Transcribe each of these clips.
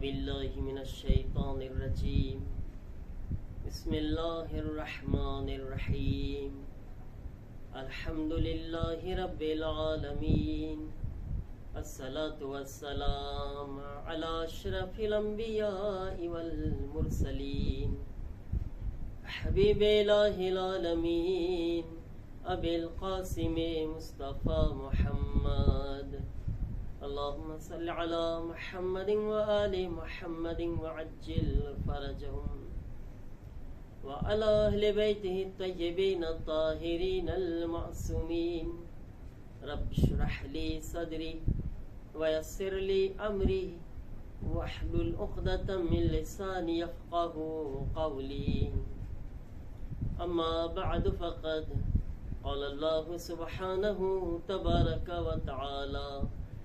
बिल्लाहि मिनश्शैतानिर्रजीम बिस्मिल्लाहिर्रहमानिर्रहीम अल्हम्दुलिल्लाहि रब्बिल आलमीन अस्सलातु वस्सलाम अला अशरफिल अंबियाइ वल मुरसलीन हबीबिल्लाहिल आलमीन अबिल कासिम मुस्तफा मुहम्मद अल्लाहुम्मा सल्लि अला मुहम्मदिन व आलि मुहम्मदिन व अज्जिल फरजहुम व अला अहलि बैतिहि तय्यिबीन ताहिरीन अल मासूमीन रब्बि इश्रह ली सदरी व यस्सिर ली अमरी वहलुल उक़दतम मिन लिसानी यफ़क़हू क़ौली अम्मा बअद फ़क़द क़ाल अल्लाहु सुब्हानहु तबारक व तआला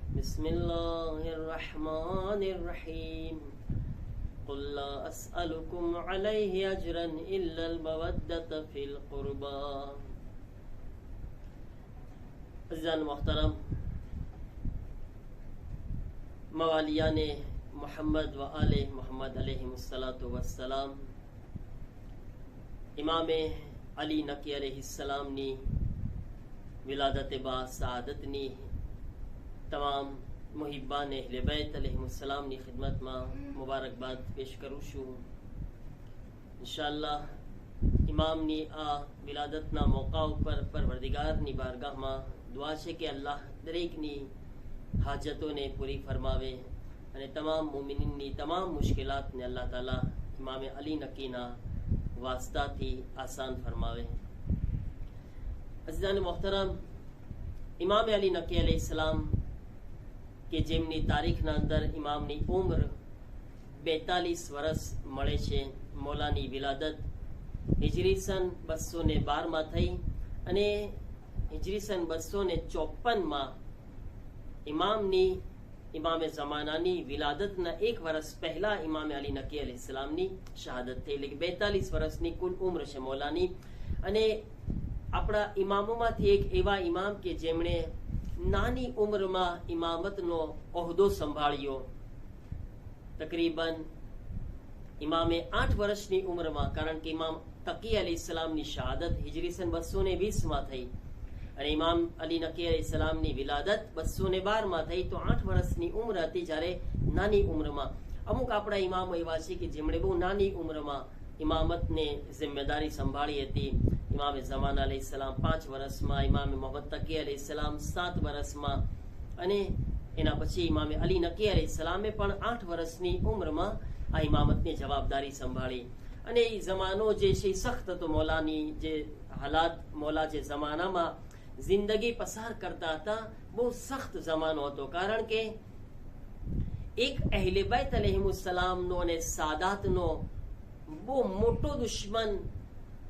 बिस्मिल्लाहिर्रहमानिर्रहीम क़ुल ला अस्अलुकुम अलैहि अजरन इल्लल मवद्दत फिल क़ुरबा। अज़ीज़ान मोहतरम, मवालियान मोहम्मद व आले मोहम्मद अलैहिमुस्सलातु वस्सलाम, इमाम अली नकी अलैहिस्सलामनी विलादत बा सआदतनी तमाम मुहिब्बान अहले बैत अलैहिमुस्सलामनी खिदमत में मुबारकबाद पेश करूँ छूं। इंशाअल्लाह इमामनी आ विलादतना मौका पर परवरदिगारनी बारगाह में दुआ है कि अल्लाह दरेकनी हाजतों ने पूरी फरमावे અને તમામ મુમિનીની તમામ મુશ્કેલાતને અલ્લાહ તાલા ઇમામ અલી નકીના વાસ્તાથી આસાન ફરમાવે। અઝીઝાન મોહતરમ, ઇમામ અલી નકી अलैहिस्सलाम કે જેમની તારીખના અંદર ઇમામની ઉંમર 42 વર્ષ મળે છે। મૌલાની વિલાદત હિજરી સન 212 માં થઈ અને હિજરી સન 254 માં ઇમામની इमाम ज़मानानी विलादतना 1 वर्ष पहला इमाम अली नकी अलैहिस्सलामनी शहादत थी। એટલે 42 વર્ષની કુલ ઉંમર છે મૌલાની। અને આપણા ઇમામોમાંથી એક એવા ઇમામ કે જેમણે નાની ઉંમરમાં ઇમામતનો ઓહદો સંભાળ્યો। તકરીબન ઇમામે 8 વર્ષની ઉંમરમાં, કારણ કે ઇમામ તકી अलैहिस्सलामની शहादत હિજરી સન 220 માં થઈ અને ઇમામ અલી નકી अलैहिस्सलामની વિલાદત 212 માં થઈ, તો 8 વર્ષની ઉંમર હતી જ્યારે નાની ઉંમરમાં। અમુક આપણા ઇમામો એવા છે કે જેમણે બહુ નાની ઉંમરમાં ઇમામતને જિમ્મેદારી સંભાળી હતી। ઇમામ ઝમાન अलैहिस्सलाम 5 વર્ષમાં, ઇમામ મોહમ્મદ તકી अलैहिस्सलाम 7 વર્ષમાં અને એના પછી ઇમામ અલી નકી अलैहिस्सलामे પણ 8 વર્ષની ઉંમરમાં આ ઇમામતની જવાબદારી સંભાળી। અને એ જમાનો જે છે સખ્ત હતો। મૌલાની જે હાલાત, મૌલા જે જમાનામાં जिंदगी पसार करता था बहुत सख्त जमानो હતો, કારણ કે એક અહેલે बैत अलैहिमुस्सलाम નો અને સાદાત નો બહુ મોટો દુશ્મન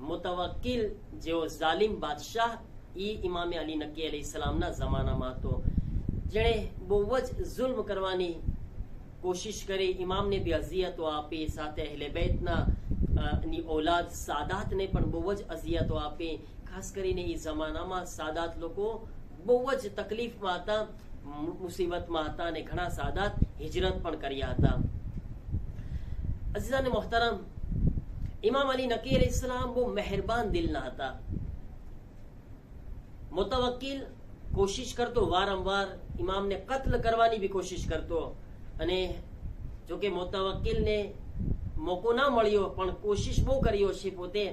મુતવક્કિલ જેવો જાલિમ બાદશાહ ઈ ઇમામ અલી નકી अलैहिस्सलाम ના જમાનામાં હતો, જેણે બહુ જ જુલ્મ કરવાની કોશિશ કરી। ઇમામને બી અઝિયતો આપી, સાથે અહેલે बैतના ની औलाद સાદાત ને પણ બહુ જ અઝિયતો આપી। ખાસ કરીને એ જમાનામાં સાદાત લોકો બહુ જ તકલીફમાં હતા, મુસીબતમાં હતા અને ઘણા સાદાત હિજરત પણ કર્યા હતા। અઝીઝાન મોહતરમ, ઇમામ અલી નકી अलैहिस्सलाम બહુ મહેરબાન દિલના હતા। મુતવક્કિલ કોશિશ કરતો, વારંવાર ઇમામને કત્લ કરવાની બી કોશિશ કરતો। અને જો કે મુતવક્કિલને મોકો ના મળ્યો પણ કોશિશ બહુ કર્યો છે પોતે।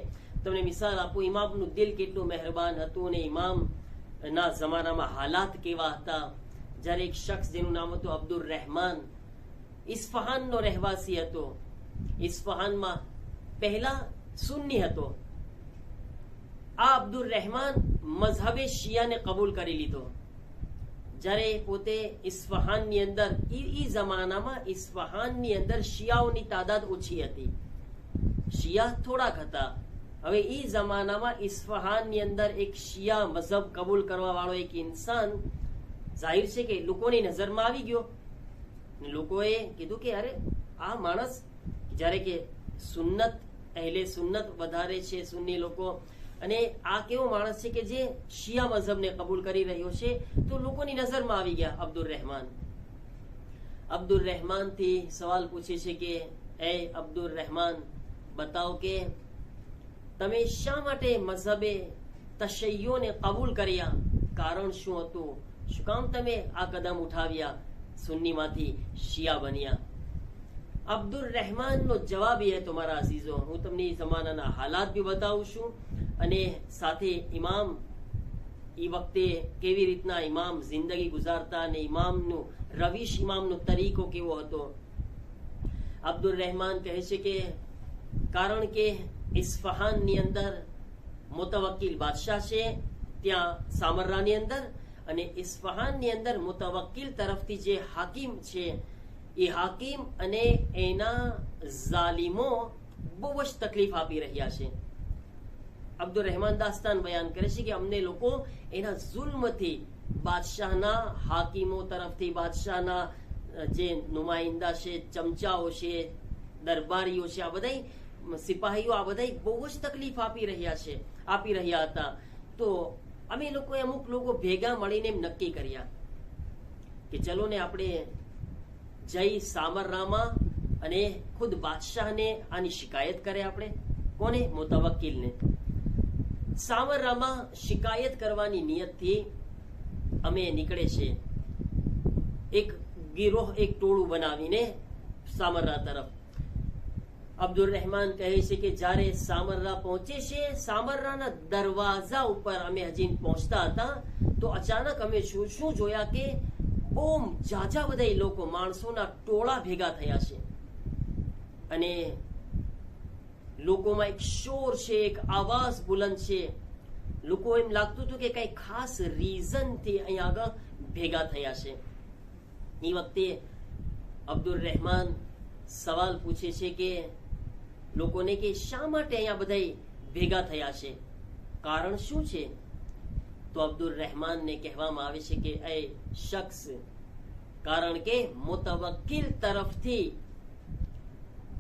તમને મિસાલ આપું, ઇમામનું દિલ કેટલું મહેરબાન હતું અને ઇમામના જમાનામાં હાલાત કેવા હતા। જ્યારે એક શખ્સ જેનું નામ હતું અબ્દુર રહેમાન, ઇસ્ફહાનનો રહેવાસી હતો। ઇસ્ફહાનમાં પહેલા સુન્ની હતો। આ અબ્દુર રહેમાન મઝહબે શિયાને કબૂલ કરી લીધો। જ્યારે પોતે ઇસ્ફહાનની અંદર, ઈ જમાનામાં ઇસ્ફહાનની અંદર શિયાઓની તાદાદ ઓછી હતી, શિયા થોડાક હતા। હવે ઈ જમાનામાં ઇસ્ફહાનની અંદર એક શિયા મઝહબ કબૂલ કરવા વાળો એક ઇન્સાન જાહેર છે કે લોકોની નજરમાં આવી ગયો। લોકોએ કીધું કે અરે આ માણસ, જ્યારે કે સુન્નત, અહેલે સુન્નત વધારે છે સુન્ની લોકો, અને આ કેવો માણસ છે કે જે શિયા મઝહબને કબૂલ કરી રહ્યો છે, તો લોકોની નજરમાં આવી ગયા અબ્દુર રહેમાન। અબ્દુલ રહેમાન થી સવાલ પૂછે છે કે એ અબ્દુલ રહેમાન, બતાવો કે તમે શા માટે મઝહબે તશય્યુને કબૂલ કર્યા? કારણ શું હતું? શું કામ તમે આ કદમ ઉઠાવ્યા, સુન્નીમાંથી શિયા બન્યા? અબ્દુલ રહેમાનનો જવાબ એ હતો મારા અઝીઝો, હું તમને જમાનાના હાલાત બી બતાવું છું અને સાથે ઇમામ એ વખતે કેવી રીતના ઇમામ જિંદગી ગુજારતા અને ઇમામનું રવિશ, ઇમામનો તરીકો કેવો હતો. અબ્દુલ રહેમાન કહે છે કે કારણ કે ઇસ્ફહાનની અંદર મુતવક્કિલ બાદશાહ છે, ત્યાં સામરાની અંદર, અને ઇસ્ફહાનની અંદર મુતવક્કિલ તરફથી જે હાકિમ છે એ હાકિમ અને એના ઝાલિમો બહુ જ તકલીફ આપી રહ્યા છે. અબ્દુલ રહેમાન દાસ્તાન બયાન કરે છે કે અમને લોકો એના જુલ્મથી, બાદશાહના હાકિમો તરફથી, બાદશાહના જે નુમાઇંદા છે, ચમચાઓ છે, દરબારીઓ છે, આ બધા સિપાહીઓ, આ બધા બહુ જ તકલીફ આપી રહ્યા હતા. તો અમે લોકોએ અમુક લોકો ભેગા મળીને એમ નક્કી કર્યા કે ચલો ને આપણે જઈ સામરામાં અને ખુદ બાદશાહને આની શિકાયત કરે. આપણે કોને? મુતવક્કિલને. સામરામાં શિકાયત કરવાની નિયતથી અમે નીકળે છે, એક ગિરોહ, એક ટોળું બનાવીને સામરા તરફ. અબ્દુલ રહેમાન કહે છે કે જ્યારે સામરા પહોંચે છે, સામરાના દરવાજા ઉપર અમે હજી પહોંચતા હતા તો અચાનક અમે શું જોયા કે બહુ જાજા બધા લોકો, માણસોના ટોળા ભેગા થયા છે અને લોકોમાં એક શોર છે, એક આવાજ બુલંદ છે. લોકો એમ લાગતું હતું કે કઈ ખાસ રીઝનથી અહીંયા આગળ ભેગા થયા છે. એ વખતે અબ્દુલ રહેમાન સવાલ પૂછે છે કે લોકોને કે શા માટે અહીંયા બધા ભેગા થયા છે, કારણ શું છે? તો અબ્દુલ રહેમાનને કહેવામાં આવે છે કે એ શખ્સ, કારણ કે મુતવક્કિલ તરફથી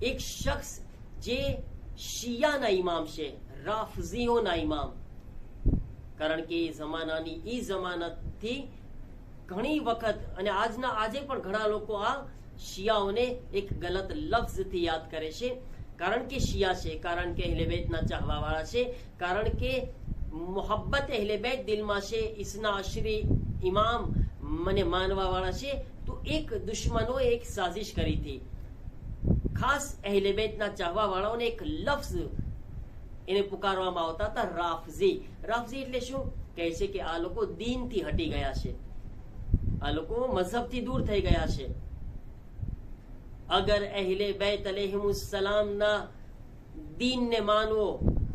એક શખ્સ જે શિયાના ઇમામ છે, રાફઝીઓના ઇમામ, કારણ કે એ જમાનાથી ઘણી વખત અને આજે પણ ઘણા લોકો આ શિયાઓને એક ગલત લફ્ઝથી યાદ કરે છે. કારણ કે શિયા છે, કારણ કે અહેલે બેતના ચાહવા વાળા છે, કારણ કે મોહબ્બત અહેલે બેત દિલમાં છે, ઇસના અશરી ઇમામ મને માનવા વાળા છે. તો એક દુશ્મનોએ એક સાજિશ કરી હતી, ખાસ અહેલે બેતના ચાહવા વાળાઓને એક લફ્ઝ એને પુકારવામાં આવતા હતા, રાફઝી. રાફઝી એટલે શું? કહે છે કે આ લોકો દીનથી હટી ગયા છે, આ લોકો મઝહબથી દૂર થઈ ગયા છે. અગર અહેલે બેત અલૈહિમુસ્સલામના દીનને માનવો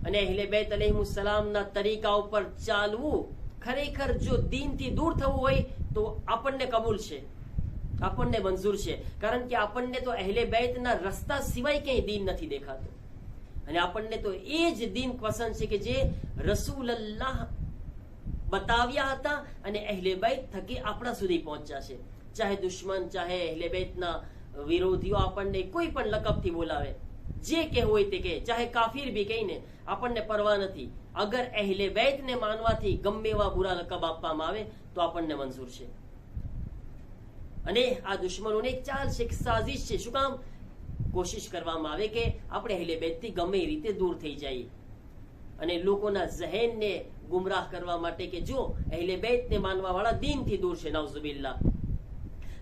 અને અહેલે બેત અલૈહિમુસ્સલામના તરીકા ઉપર ચાલવું, ખરેખર જો દીનથી દૂર થવું હોય તો આપણને કબૂલ છે, આપણને મંજૂર છે. કારણ કે આપણને તો અહેલે બેતના રસ્તા સિવાય ક્યાંય દીન નથી દેખાતું અને આપણને તો એ જ દીન પસંદ છે કે જે રસૂલલ્લાહ બતાવ્યા હતા અને અહેલે બેત થકી આપણા સુધી પહોંચ્યા છે. ચાહે દુશ્મન, ચાહે અહેલે બેતના વિરોધીઓ આપણને કોઈ પણ લકબથી બોલાવે, જે કહેવું હોય તે કહે, ચાહે કાફિર બી કહીને આપણને પરવા નથી. અગર અહેલે બેતને માનવાથી ગમે એવા બુરા લકબ આપવામાં આવે તો આપણને મંજૂર છે. અને આ દુશ્મનોને એક ચાલ છે, એક સાજિશ છે. શું કામ? કોશિશ કરવામાં આવે કે આપણે અહેલે બેતથી ગમે એ રીતે દૂર થઈ જઈએ અને લોકોના ઝહેનને ગુમરાહ કરવા માટે કે જો અહેલે બેતને માનવા વાળા દીનથી દૂર છે, નાઉઝુબિલ્લાહ.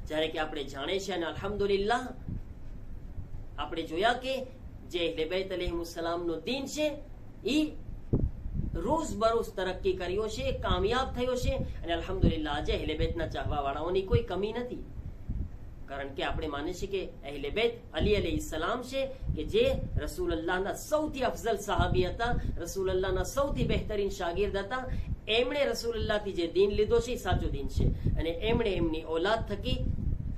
જ્યારે કે આપણે જાણે છે અને અલ્હમ્દુલિલ્લાહ આપણે જોયા કે જે અહેલે બેત અલૈહિમુસ્સલામનો દીન છે એ રોજ બરોજ તરક્કી કર્યો છે, કામયાબ થયો છે અને અલ્હમ્દુલિલ્લાહ આજે અહેલે બેતના ચાહવા વાળાઓની કોઈ કમી નથી. કારણ કે આપણે માને છે કે અહેલે બેત અલી અલૈહિસ્સલામ છે કે જે રસૂલુલ્લાહના સૌથી અફઝલ સહાબી હતા, રસૂલુલ્લાહના સૌથી બહેતરીન શાગિર્દ હતા. એમણે રસૂલુલ્લાહથી જે દીન લીધો છે એ સાચો દીન છે અને એમણે એમની ઓલાદ થકી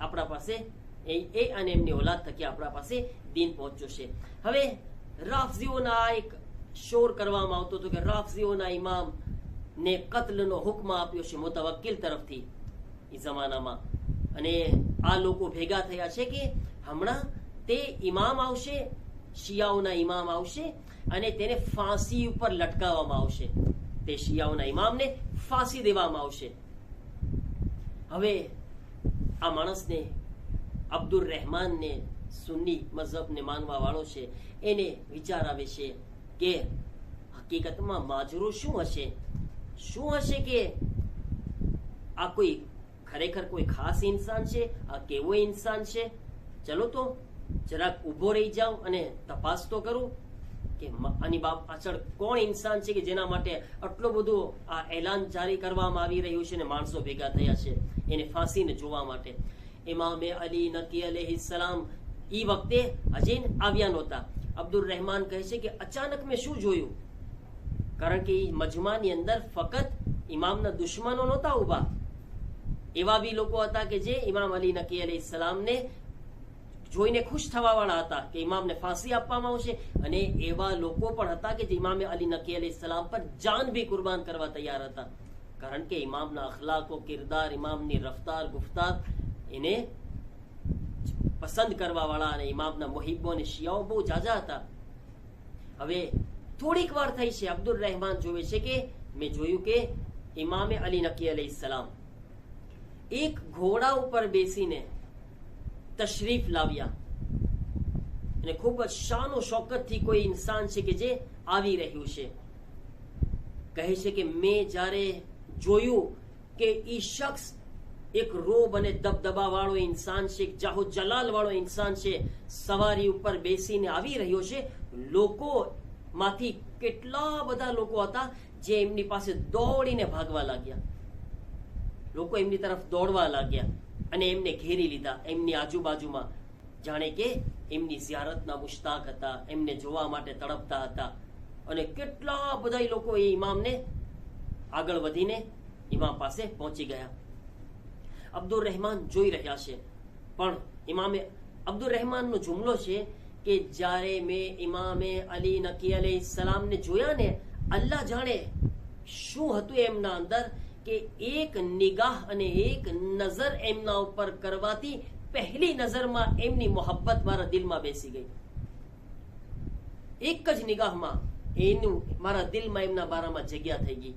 આપણા પાસે અને એમની ઓલાદ થકી આપણા પાસે દીન પહોંચ્યો છે. હવે રાફઝીઓના એક શોર કરવામાં આવતો હતો કે રાફઝીઓના ઇમામ ને કત્લનો હુકમ આપ્યો છે મુતવક્કિલ તરફથી એ જમાનામાં, અને આ લોકો ભેગા થયા છે કે હમણાં તે ઇમામ આવશે, શિયાઓના ઇમામ આવશે અને તેને ફાંસી ઉપર લટકાવવામાં આવશે, તે શિયાઓના ઇમામને ફાંસી દેવામાં આવશે. હવે આ માણસને અબ્દુલ રહેમાનને સુન્ની મઝહબને માનવા વાળો છે એને વિચાર આવે છે કે હકીકતમાં માજરો શું હશે કે આ કોઈ ખરેખર કોઈ ખાસ ઇન્સાન છે, આ કેવો ઇન્સાન છે? ચલો તો જરાક ઊભો રહી જાઉં અને તપાસ તો કરું કે આની પાછળ કોણ ઇન્સાન છે કે જેના માટે આટલું બધું આ એલાન જારી કરવામાં આવી રહ્યું છે ને માણસો ભેગા થયા છે એને ફાંસીને જોવા માટે. ઇમામે અલી નકી અલૈહિસ્સલામ ઈ વખતે હજી આવ્યા નહોતા. અબ્દુલ રહેમાન કહે છે કે અચાનક મેં શું જોયું, કારણ કે ઈ મજમાની અંદર ફક્ત ઇમામના દુશ્મનો નહોતા ઉભા, એવા બી લોકો હતા કે જે ઇમામ અલી નકી અલૈહિસ્સલામને જોઈને ખુશ થવા વાળા હતા કે ઇમામને ફાંસી આપવામાં આવશે, અને એવા લોકો પણ હતા કે જે ઇમામે અલી નકી અલૈહિસ્સલામ પર જાન બી કુરબાન કરવા તૈયાર હતા, કારણ કે ઇમામના અખલાકો, કિરદાર, ઇમામની રફતાર, ગુફતાર એને પસંદ કરવા વાળા અને ઇમામના મુહિબ્બો અને શિયાઓ બહુ જાજા હતા. હવે થોડીક વાર થઈ છે, અબ્દુલ રહેમાન જોવે છે કે મેં જોયું કે ઇમામે અલી નકી અલૈહિસ્સલામ એક ઘોડા ઉપર બેસીને તશરીફ લાવ્યા અને ખૂબ જ શાન ઓ શૌકતથી કોઈ ઇન્સાન છે કે જે આવી રહ્યું છે. કહે છે કે મેં જ્યારે જોયું કે ઈ શખ્સ એક રોબ અને દબદબા વાળો ઇન્સાન છે, જાહો જલાલ વાળો ઇન્સાન છે, સવારી ઉપર બેસીને આવી રહ્યો છે, લોકો માંથી કેટલા બધા લોકો હતા જે એમની પાસે દોડીને ભાગવા લાગ્યા. લોકો એમની તરફ દોડવા લાગ્યા અને એમને ઘેરી લીધા એમની આજુબાજુમાં, જાણે કે એમની ઝિયારતના મુશ્તાક હતા, એમને જોવા માટે તડપતા હતા. અને કેટલા બધા લોકો એ ઇમામને આગળ વધીને ઇમામ પાસે પહોંચી ગયા. અબ્દુલ રહેમાન જોઈ રહ્યા છે, પણ ઇમામે અબ્દુલ રહેમાનનો જુમલો છે કે જ્યારે મેં ઇમામે અલી નકી અલૈહિસ્સલામને જોયા ને, અલ્લાહ જાણે શું હતું એમના અંદર કે એક નિગાહ અને એક નજર એમના ઉપર કરવાથી પહેલી નજરમાં એમની મોહબ્બત મારા દિલમાં બેસી ગઈ. એક જ નિગાહમાં એનું મારા દિલમાં એમના બારામાં જગ્યા થઈ ગઈ.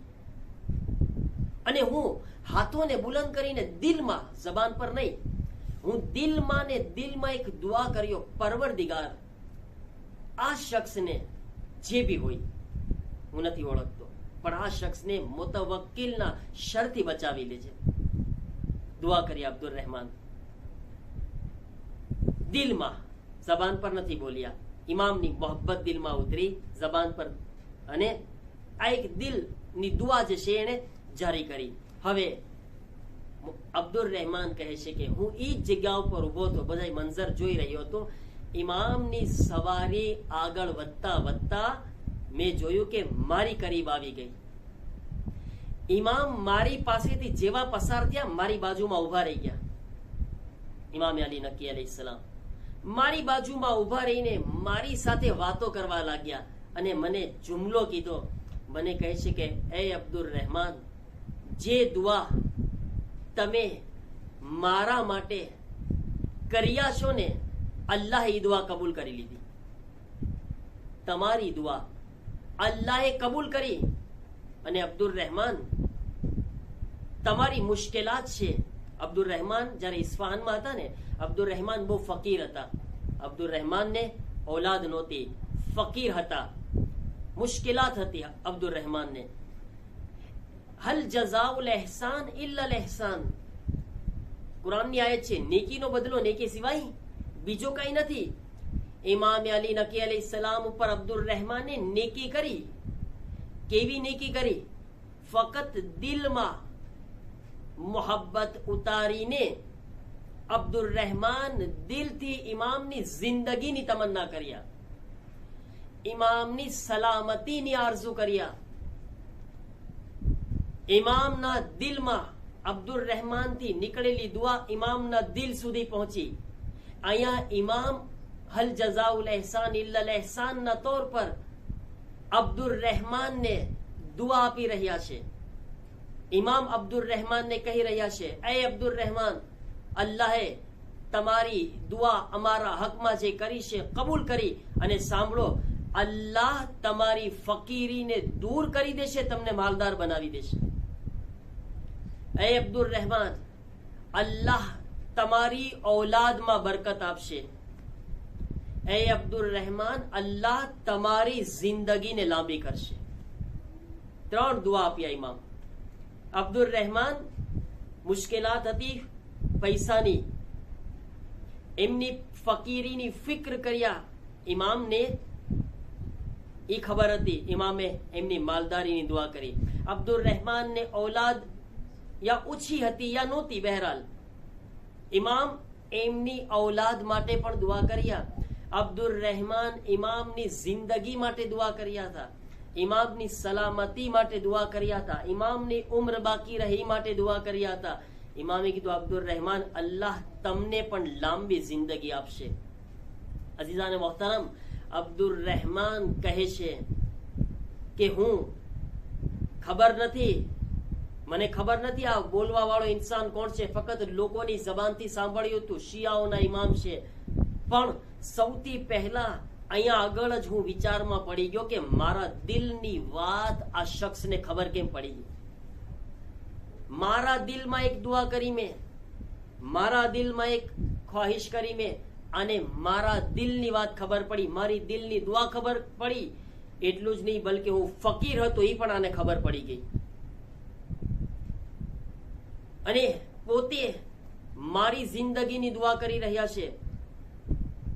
અને હું હાથોને બુલંદ કરીને દિલમાં, જબાન પર નહીં, હું દિલમાં ને દિલમાં એક દુઆ કર્યો, પરવરદિગાર આ શખ્સને જે બી હોય, હું નથી ઓળખતો, પણ આ શખ્સને મુતવક્કિલના શરથી બચાવી લેજે. દુઆ કરી અબ્દુલ રહેમાન દિલમાં, જબાન પર નથી બોલ્યા. ઇમામની મોહબ્બત દિલમાં ઉતરી, જબાન પર, અને આ એક દિલની દુઆ જે છે એને જારી કરી. હવે અબ્દુલ રહેમાન કહે છે કે હું ઈ જ જગ્યા ઉપર ઉભો હતો, બધા મંઝર જોઈ રહ્યો હતો. ઇમામની સવારી આગળ વધતા વધતા મેં જોયું કે મારી કરીબ આવી ગઈ. ઇમામ મારી પાસેથી જેવા પસાર થયા, મારી બાજુમાં ઉભા રહી ગયા. ઇમામ અલી નકી અલૈહિસ્સલામ મારી બાજુમાં ઉભા રહીને મારી સાથે વાતો કરવા લાગ્યા અને મને જુમલો કીધો. મને કહે છે કે એ અબ્દુલ રહેમાન, જે દુઆ તમે મારા માટે કર્યા છો ને, અલ્લાહ એ દુઆ કબૂલ કરી લીધી. તમારી દુઆ અલ્લાહે કબૂલ કરી. અને અબ્દુલ રહેમાન, તમારી મુશ્કેલાત છે. અબ્દુલ રહેમાન જ્યારે ઇસ્ફહાનમાં હતા ને, અબ્દુલ રહેમાન બહુ ફકીર હતા. અબ્દુલ રહેમાનને ઔલાદ નહોતી, ફકીર હતા, મુશ્કેલાત હતી અબ્દુલ રહેમાનને. હલ જઝાઉલ એહસાન ઇલ્લા અલ એહસાન, કુરાનની આયત છે, નેકીનો બદલો નેકી સિવાય બીજો કઈ નથી. ઇમામ અલી નકી અલૈહિસ્સલામ ઉપર અબ્દુલ રહેમાને નેકી કરી. કેવી નેકી કરી? ફક્ત દિલમાં મોહબ્બત ઉતારીને અબ્દુલ રહેમાન દિલથી ઇમામની જિંદગીની તમન્ના કર્યા, ઇમામની સલામતીની આરઝુ કર્યા. ઇમામના દિલમાં અબ્દુલ રહેમાનથી નીકળેલી દુઆ ઇમામના દિલ સુધી પહોંચી. અહીંયા ઇમામ હલ જઝાઉલ એહસાન ઇલ્લા અલ એહસાનના તौर પર અબ્દુલ રહેમાનને દુઆ આપી રહ્યા છે. ઇમામ અબ્દુલ રહેમાનને કહી રહ્યા છે, એ અબ્દુલ રહેમાન, અલ્લાહે તમારી દુઆ અમારા હકમાં જે કરી છે કબૂલ કરી. અને સાંભળો, અલ્લાહ તમારી ફકીરીને દૂર કરી દેશે, તમને માલદાર બનાવી દેશે. એ અબ્દુલ રહેમાન, અલ્લાહ તમારી ઔલાદમાં બરકત આપશે. એ અબ્દુલ રહેમાન, અલ્લાહ તમારી જિંદગીને લાંબી કરશે. 3 દુઆ આપ્યા ઇમામ. અબ્દુલ રહેમાન મુશ્કેલાત હતી પૈસાની, એમની ફકીરીની ફિક્ર કર્યા. ઇમામને એ ખબર હતી, ઇમામે એમની માલદારીની દુઆ કરી. અબ્દુલ રહેમાનને ઔલાદ યા ઓછી હતી યા નહોતી, બહેરાલ ઇમામ એમની ઔલાદ માટે પણ દુઆ કર્યા. અબ્દુલ રહેમાન ઇમામની જિંદગી માટે દુઆ કર્યા હતા, ઇમામની સલામતી માટે દુઆ કર્યા હતા, ઇમામની ઉમ્ર બાકી રહી માટે દુઆ કર્યા હતા. ઇમામે કીધું, અબ્દુલ રહેમાન, અલ્લાહ તમને પણ લાંબી જિંદગી આપશે. અઝીઝાને મોહતરમ, અબ્દુલ રહેમાન કહે છે કે ખબર નથી, મને ખબર નથી આ બોલવા વાળો ઇન્સાન કોણ છે, ફક્ત લોકોની જબાનથી સાંભળ્યું હતું શિયાઓના ઇમામ છે. પણ સૌથી પહેલા અહીંયા આગળ જ હું વિચારમાં પડી ગયો કે મારા દિલની વાત આ શખ્સને ખબર કેમ પડી. મારા દિલમાં એક દુઆ કરી મેં, મારા દિલમાં એક ખ્વાહિશ કરી મેં, અને મારા દિલની વાત ખબર પડી, મારી દિલની દુઆ ખબર પડી. એટલું જ નહીં, બલકે હું ફકીર હતો એ પણ આને ખબર પડી ગઈ. અને પોતે મારી જિંદગીની દુઆ કરી રહ્યા છે.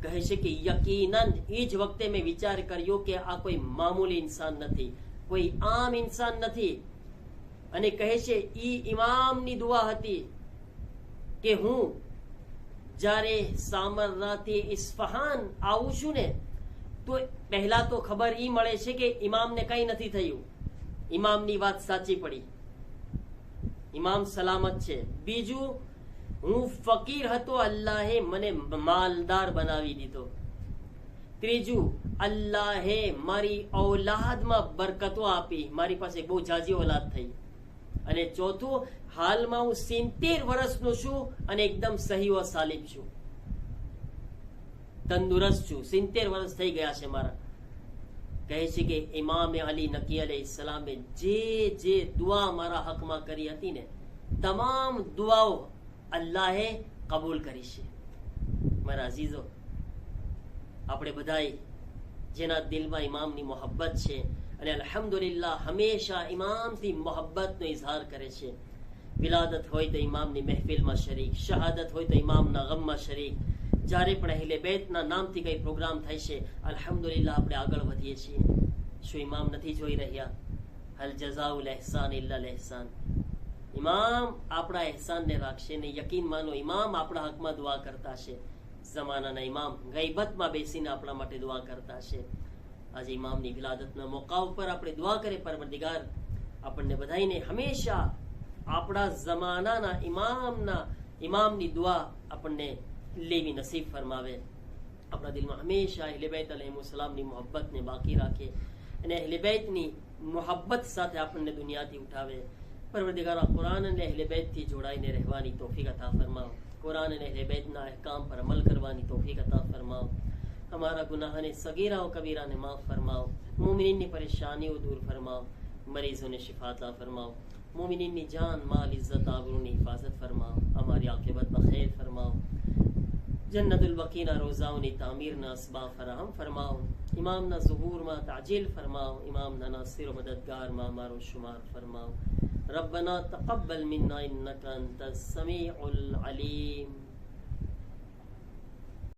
કહે છે કે યકીનન એ જ વખતે મેં વિચાર કર્યો કે આ કોઈ મામૂલી ઇન્સાન નથી, કોઈ આમ ઇન્સાન નથી. અને કહે છે ઈ ઇમામની દુઆ હતી કે હું જ્યારે સામરાથી ઇસ્ફહાન આવું છું ને, તો પહેલા તો ખબર ઈ મળે છે કે ઇમામને કઈ નથી થયું, ઇમામની વાત સાચી પડી, ઇમામ સલામત છે. બીજું, હું ફકીર હતો, અલ્લાહે મને માલદાર બનાવી દીધો. ત્રીજું, અલ્લાહે મારી ઔલાદમાં બરકતો આપી, મારી પાસે બહુ જાજી ઔલાદ થઈ. અને ચોથું, હાલમાં હું 70 વર્ષનો છું અને એકદમ સહી વ સાલિમ છું, તંદુરસ્ત છું. 70 વર્ષ થઈ ગયા છે મારા. કહે છે કે ઇમામે અલી નકી અલૈહિસ્સલામે જે દુઆ મારા હકમાં કરી હતી ને, તમામ દુઆઓ અલ્લાહે કબૂલ કરી છે. મારા અઝીઝો, આપણે બધાય જેના દિલમાં ઇમામની મોહબ્બત છે અને અલ્હમ્દુલિલ્લાહ હંમેશા ઇમામથી મોહબ્બતનો ઇઝહાર કરે છે, વિલાદત હોય તો ઇમામની મહેફિલમાં શરીક, શહાદત હોય તો ઇમામના ગમમાં શરીક, જ્યારે પણ અહેલે બેતના નામથી કઈ પ્રોગ્રામ થાય છે, અલ્હમ્દુલિલ્લાહ આપણે આગળ વધીએ છીએ. શું ઇમામ નથી જોઈ રહ્યા? હલ જઝાઉલ એહસાન ઇલ્લા એહસાન. ઇમામ આપણા એહસાનને રાખશે ને. યકીન માનો, ઇમામ આપણા હકમાં દુઆ કરતા છે. જમાનાના ઇમામ ગૈબતમાં બેસીને આપણા માટે દુઆ કરતા છે. આજે ઇમામની વિલાદતના મોકા ઉપર આપણે દુઆ કરીએ, પરવરદિગાર આપણને બધાઈને હંમેશા આપણા જમાનાના ઇમામની દુઆ આપણને લેવી નસીબ ફરમાવે. આપણા દિલમાં હંમેશા અહેલે બેત અલૈહિસ્સલામની મોહબ્બતને બાકી રાખે અને અહેલે બેતની મોહબ્બત સાથે આપણને દુનિયાથી ઉઠાવે. પરવરદિગાર, કુરાન અને અહેલે બેતથી જોડાઈને રહેવાની તૌફીક અતા ફરમાવો. कुरान ने अहले बैतना अहकाम पर अमल करवानी तौफीक अता फरमाओ. हमारा गुनाह ने सगीरा और कबीरा ने माफ़ फरमाओ. मोमिनीन की परेशानी दूर फरमाओ. मरीजों ने शिफा अता फरमाओ. मोमिनीन की जान माल इज्जत आबरू ने हिफाजत फरमाओ. हमारी आक़िबत बखैर फरमाओ. जन्नतुल बकीना रोज़ाओं ने तामीर ना असबाब फराहम फरमाओ. इमाम ना ज़ुहूर मा ताजिल फरमाओ. इमाम ना नासिर मददगार मा मारो शुमार फरमाओ. रब्बना तक़ब्बल मिन्ना इन्नका अंतस समीउल अलीम.